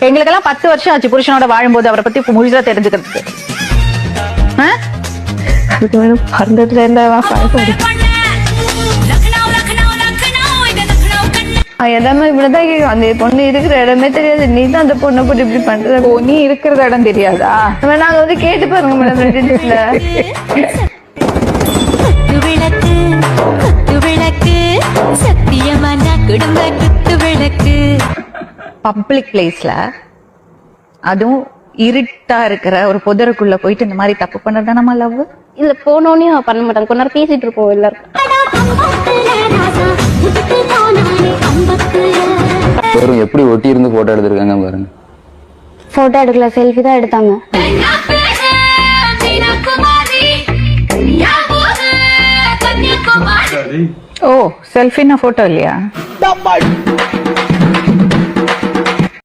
எங்களுக்கெல்லாம் 10 வருஷம் ஆச்சு புருஷனோட வாழும்போது அவரை பத்தி முழுசா தெரிஞ்சுக்கிறதுக்கு. பறந்துட்டு இருந்தா எல்லாமே இப்படிதான் கேட்கும். அந்த பொண்ணு இருக்கிற இடமே தெரியாது. நீ தான் அந்த பொண்ணை போட்டு இப்படி பண்ற. ஓ, நீ இருக்கிற இடம் தெரியாதா? நாங்க வந்து கேட்டு பாருங்க மேடம் ரெண்டு பப்ளிக் பிளேஸ்ல அதுவும் இருட்டா இருக்கிற ஒரு புதருக்குள்ள போயிட்டு இந்த மாதிரி தப்பு பண்றதா நம்ம லவ் இல்ல போனோன்னே பண்ண மாட்டாங்க. கொஞ்ச நேரம் பேசிட்டு இருப்போம் எல்லாரும். எப்படி ஒட்டி இருந்து போட்டோ எடுத்திருக்காங்க பாருங்க. போட்டோ எடுக்கல, செல்ஃபி தான் எடுத்தாங்க. ஓ, செல்ஃபின்னா போட்டோ இல்லையா?